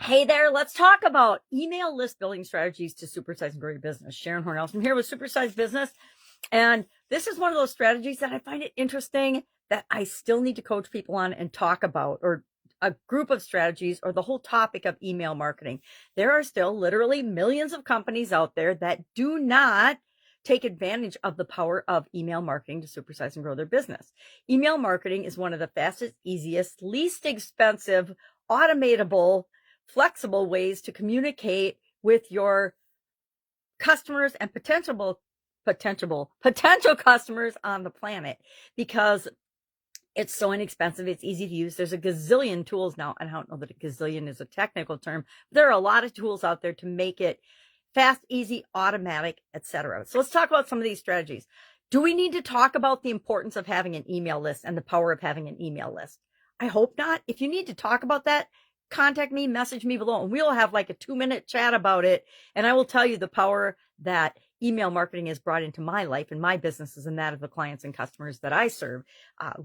Hey there, let's talk about email list building strategies to supersize and grow your business. Sharon Horne-Ellstrom here with Supersize Business. And this is one of those strategies that I find it interesting that I still need to coach people on and talk about, or a group of strategies, or the whole topic of email marketing. There are still literally millions of companies out there that do not take advantage of the power of email marketing to supersize and grow their business. Email marketing is one of the fastest, easiest, least expensive, automatable, flexible ways to communicate with your customers and potential customers on the planet, because it's so inexpensive. It's easy to use. There's a gazillion tools now. And I don't know that a gazillion is a technical term. There are a lot of tools out there to make it fast, easy, automatic, etc. So let's talk about some of these strategies. Do we need to talk about the importance of having an email list and the power of having an email list? I hope not. If you need to talk about that, contact me, message me below, and we'll have like a 2-minute chat about it. And I will tell you the power that email marketing has brought into my life and my businesses and that of the clients and customers that I serve.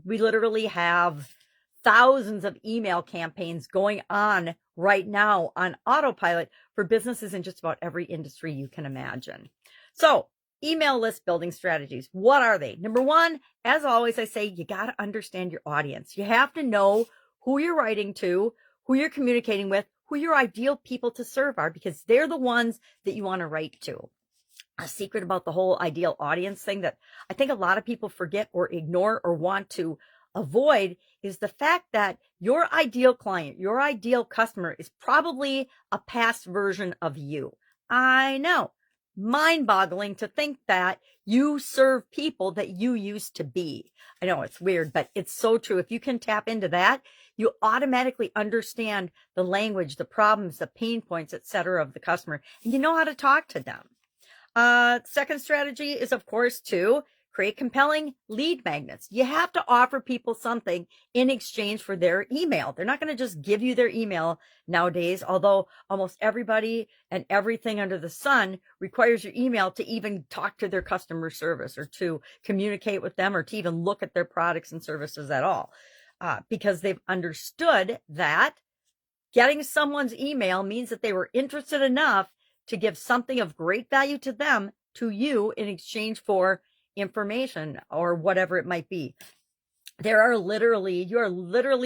We literally have thousands of email campaigns going on right now on autopilot for businesses in just about every industry you can imagine. So email list building strategies, what are they? Number one, as always, I say you got to understand your audience. You have to know who you're writing to, who you're communicating with, who your ideal people to serve are, because they're the ones that you want to write to. A secret about the whole ideal audience thing that I think a lot of people forget or ignore or want to avoid is the fact that your ideal client, your ideal customer is probably a past version of you. I know, mind-boggling to think that you serve people that you used to be. I know it's weird, but it's so true. If you can tap into that, you automatically understand the language, the problems, the pain points, etc. of the customer, and you know how to talk to them. Second strategy is, of course, to create compelling lead magnets. You have to offer people something in exchange for their email. They're not going to just give you their email nowadays, although almost everybody and everything under the sun requires your email to even talk to their customer service or to communicate with them or to even look at their products and services at all. Because they've understood that getting someone's email means that they were interested enough to give something of great value to them, to you, in exchange for information or whatever it might be. You're literally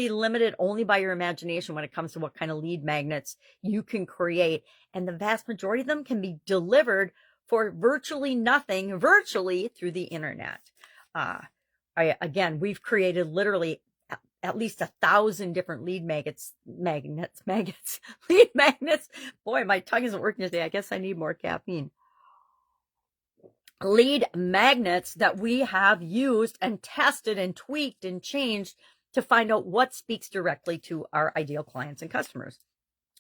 limited only by your imagination when it comes to what kind of lead magnets you can create. And the vast majority of them can be delivered for virtually nothing, virtually through the internet. We've created literally at least 1,000 different lead magnets. Boy, my tongue isn't working today. I guess I need more caffeine. Lead magnets that we have used and tested and tweaked and changed to find out what speaks directly to our ideal clients and customers.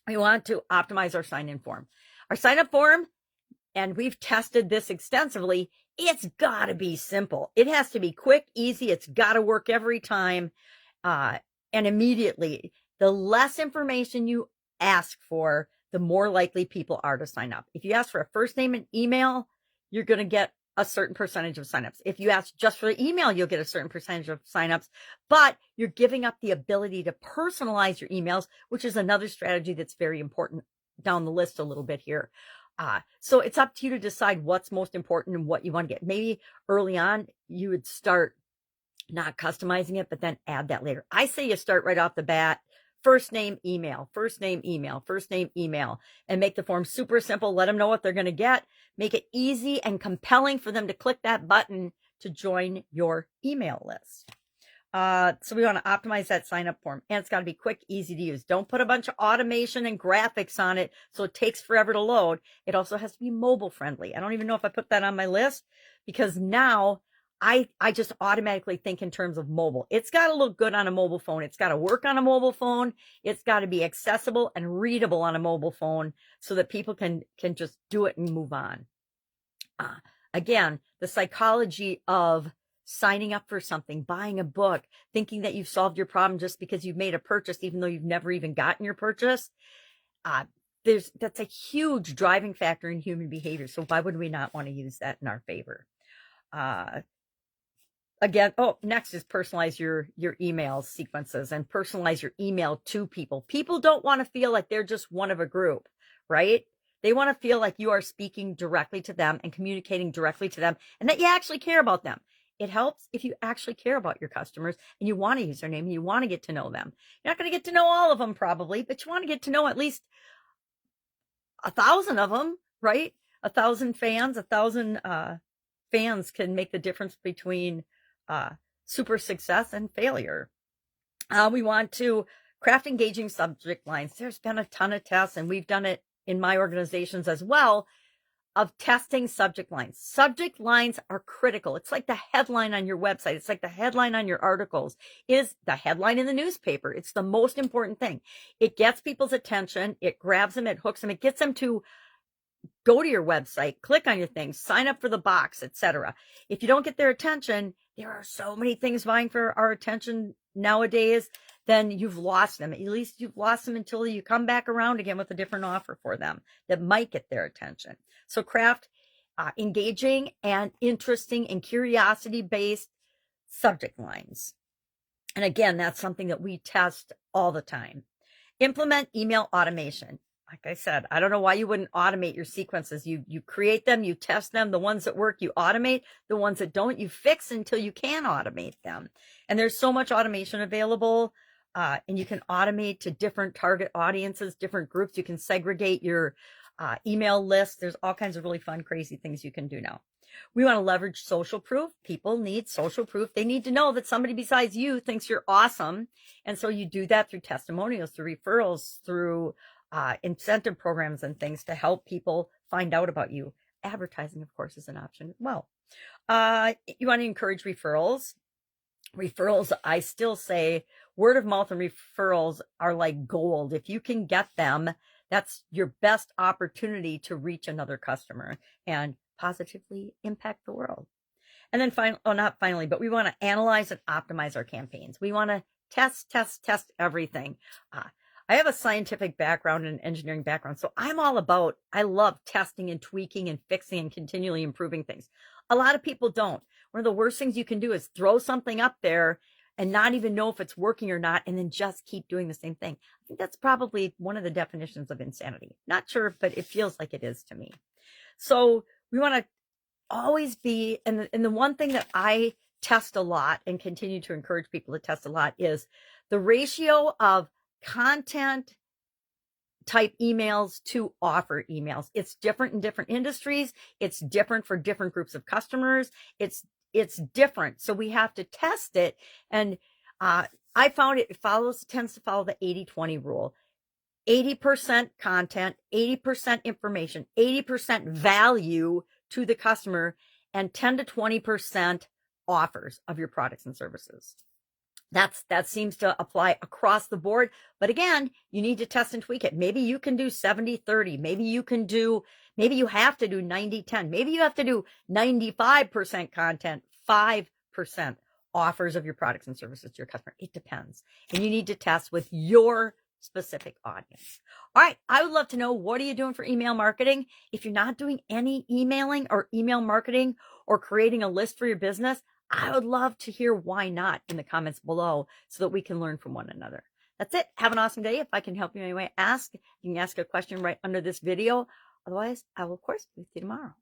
We want to optimize our sign-in form. Our sign-up form, and we've tested this extensively, it's got to be simple. It has to be quick, easy. It's got to work every time. And immediately, the less information you ask for, the more likely people are to sign up. If you ask for a first name and email, you're going to get a certain percentage of signups. If you ask just for the email, you'll get a certain percentage of signups, but you're giving up the ability to personalize your emails, which is another strategy that's very important down the list a little bit here. So it's up to you to decide what's most important and what you want to get. Maybe early on, you would start not customizing it, but then add that later. I say you start right off the bat, first name, email, first name, email, first name, email, and make the form super simple. Let them know what they're going to get. Make it easy and compelling for them to click that button to join your email list. So we want to optimize that sign up form, and it's got to be quick, easy to use. Don't put a bunch of automation and graphics on it so it takes forever to load. It also has to be mobile friendly. I don't even know if I put that on my list, because now I just automatically think in terms of mobile. It's got to look good on a mobile phone. It's got to work on a mobile phone. It's got to be accessible and readable on a mobile phone so that people can just do it and move on. Again, the psychology of signing up for something, buying a book, thinking that you've solved your problem just because you've made a purchase, even though you've never even gotten your purchase. That's a huge driving factor in human behavior. So why would we not want to use that in our favor? again, next is personalize your email sequences and personalize your email to people. People don't want to feel like they're just one of a group, right? They want to feel like you are speaking directly to them and communicating directly to them and that you actually care about them. It helps if you actually care about your customers and you want to use their name and you want to get to know them. You're not going to get to know all of them probably, but you want to get to know at least 1,000 of them, right? 1,000 fans, 1,000 fans can make the difference between super success and failure. We want to craft engaging subject lines. There's been a ton of tests, and we've done it in my organizations as well, of testing subject lines. Subject lines are critical. It's like the headline on your website. It's like the headline on your articles is the headline in the newspaper. It's the most important thing. It gets people's attention. It grabs them. It hooks them. It gets them to go to your website, click on your things, sign up for the box, etc. If you don't get their attention, there are so many things vying for our attention nowadays, then you've lost them. At least you've lost them until you come back around again with a different offer for them that might get their attention. So craft engaging and interesting and curiosity-based subject lines. And again, that's something that we test all the time. Implement email automation. Like I said, I don't know why you wouldn't automate your sequences. You create them, you test them. The ones that work, you automate. The ones that don't, you fix until you can automate them. And there's so much automation available. And you can automate to different target audiences, different groups. You can segregate your email list. There's all kinds of really fun, crazy things you can do now. We want to leverage social proof. People need social proof. They need to know that somebody besides you thinks you're awesome. And so you do that through testimonials, through referrals, through incentive programs and things to help people find out about you. Advertising, of course, is an option as well. You want to encourage referrals. Referrals, I still say word of mouth and referrals are like gold. If you can get them, that's your best opportunity to reach another customer and positively impact the world. And then not finally, but we want to analyze and optimize our campaigns. We want to test everything. I have a scientific background and an engineering background, so I love testing and tweaking and fixing and continually improving things. A lot of people don't. One of the worst things you can do is throw something up there and not even know if it's working or not, and then just keep doing the same thing. I think that's probably one of the definitions of insanity. Not sure, but it feels like it is to me. So we want to always be, and the one thing that I test a lot and continue to encourage people to test a lot is the ratio of content type emails to offer emails. It's different in different industries. It's different for different groups of customers. It's different. So we have to test it. And I found it tends to follow the 80-20 rule. 80% content, 80% information, 80% value to the customer, and 10 to 20% offers of your products and services. That seems to apply across the board. But again, you need to test and tweak it. Maybe you can do 70-30. Maybe you have to do 90-10. Maybe you have to do 95% content, 5% offers of your products and services to your customer. It depends. And you need to test with your specific audience. All right. I would love to know, what are you doing for email marketing? If you're not doing any emailing or email marketing or creating a list for your business, I would love to hear why not in the comments below so that we can learn from one another. That's it. Have an awesome day. If I can help you in any way, you can ask a question right under this video. Otherwise, I will, of course, be with you tomorrow.